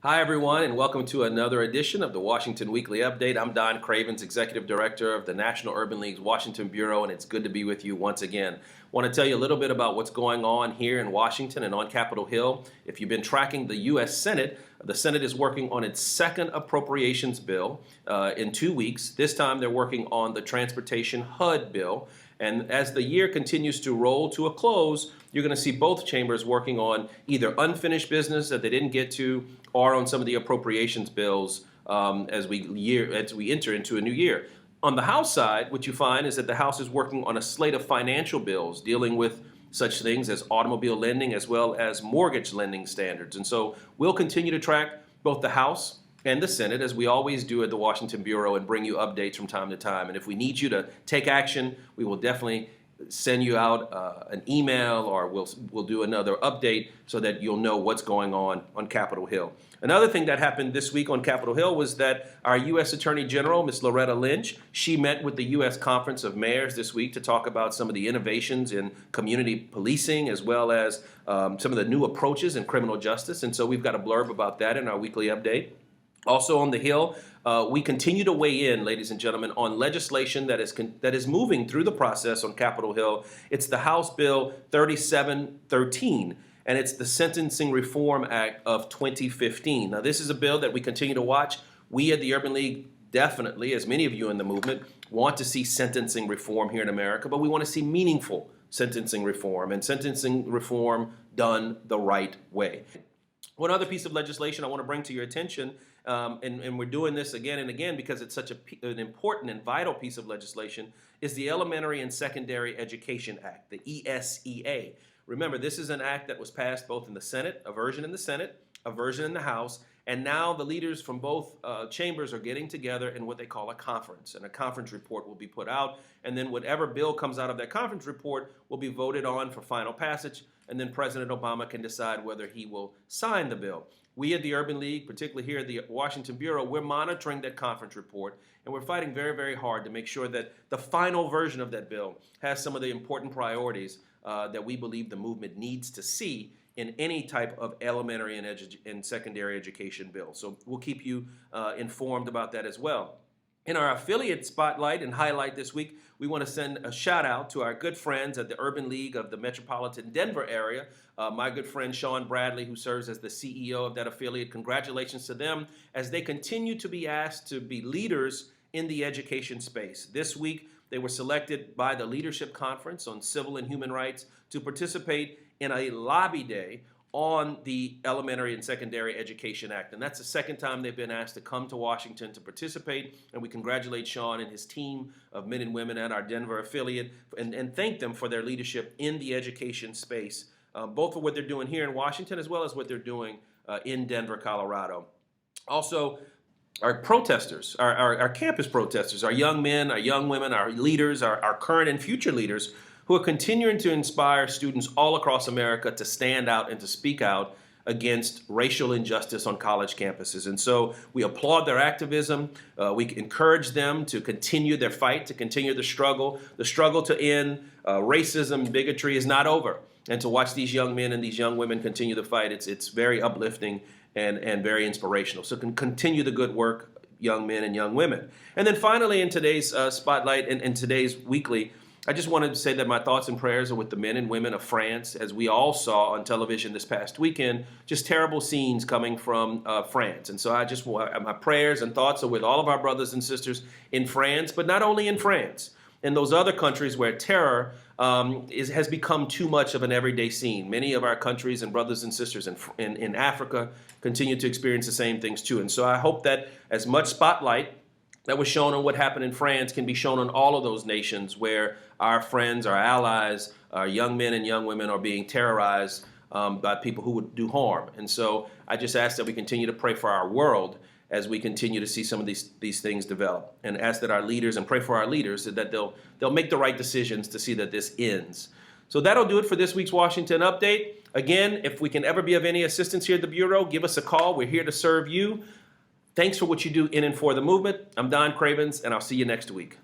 Hi, everyone, and welcome to another edition of the Washington Weekly Update. I'm Don Cravins, Executive Director of the National Urban League's Washington Bureau, and it's good to be with you once again. I want to tell you a little bit about what's going on here in Washington and on Capitol Hill. If you've been tracking the U.S. Senate, the Senate is working on its second appropriations bill in 2 weeks. This time they're working on the Transportation HUD bill. And as the year continues to roll to a close, you're going to see both chambers working on either unfinished business that they didn't get to or on some of the appropriations bills as we enter into a new year. On the House side, what you find is that the House is working on a slate of financial bills dealing with such things as automobile lending as well as mortgage lending standards. And so we'll continue to track both the House and the Senate, as we always do at the Washington Bureau, and bring you updates from time to time. And if we need you to take action, we will definitely send you out an email, or we'll do another update so that you'll know what's going on Capitol Hill. Another thing that happened this week on Capitol Hill was that our U.S. Attorney General, Ms. Loretta Lynch, she met with the U.S. Conference of Mayors this week to talk about some of the innovations in community policing as well as some of the new approaches in criminal justice. And so we've got a blurb about that in our weekly update. Also on the Hill, we continue to weigh in, ladies and gentlemen, on legislation that is moving through the process on Capitol Hill. It's the House Bill 3713, and it's the Sentencing Reform Act of 2015. Now, this is a bill that we continue to watch. We at the Urban League definitely, as many of you in the movement, want to see sentencing reform here in America, but we want to see meaningful sentencing reform and sentencing reform done the right way. One other piece of legislation I want to bring to your attention, and we're doing this again and again because it's such an important and vital piece of legislation, is the Elementary and Secondary Education Act, the ESEA. Remember, this is an act that was passed both in the Senate, a version in the Senate, a version in the House, and now the leaders from both chambers are getting together in what they call a conference, and a conference report will be put out, and then whatever bill comes out of that conference report will be voted on for final passage, and then President Obama can decide whether he will sign the bill. We at the Urban League, particularly here at the Washington Bureau, we're monitoring that conference report, and we're fighting very, very hard to make sure that the final version of that bill has some of the important priorities that we believe the movement needs to see in any type of elementary and secondary education bill. So we'll keep you informed about that as well. In our affiliate spotlight and highlight this week, we want to send a shout out to our good friends at the Urban League of the metropolitan Denver area. My good friend Sean Bradley, who serves as the CEO of that affiliate. Congratulations to them as they continue to be asked to be leaders in the education space. This week, they were selected by the Leadership Conference on Civil and Human Rights to participate in a lobby day on the Elementary and Secondary Education Act. And that's the second time they've been asked to come to Washington to participate. And we congratulate Sean and his team of men and women at our Denver affiliate and thank them for their leadership in the education space, both for what they're doing here in Washington as well as what they're doing in Denver, Colorado. Also, our protesters, our campus protesters, our young men, our young women, our leaders, our current and future leaders who are continuing to inspire students all across America to stand out and to speak out against racial injustice on college campuses. And so we applaud their activism. We encourage them to continue their fight, to continue the struggle. The struggle to end racism, bigotry is not over. And to watch these young men and these young women continue the fight, it's very uplifting and very inspirational. So continue the good work, young men and young women. And then finally, in today's spotlight and today's weekly, I just wanted to say that my thoughts and prayers are with the men and women of France, as we all saw on television this past weekend, just terrible scenes coming from France. And so my prayers and thoughts are with all of our brothers and sisters in France, but not only in France, in those other countries where terror has become too much of an everyday scene. Many of our countries and brothers and sisters in Africa continue to experience the same things too. And so I hope that as much spotlight that was shown on what happened in France can be shown on all of those nations where our friends, our allies, our young men and young women are being terrorized by people who would do harm. And so I just ask that we continue to pray for our world as we continue to see some of these things develop, and ask that our leaders, and pray for our leaders, that they'll make the right decisions to see that this ends. So that'll do it for this week's Washington Update. Again, if we can ever be of any assistance here at the Bureau, give us a call. We're here to serve you. Thanks for what you do in and for the movement. I'm Don Cravins, and I'll see you next week.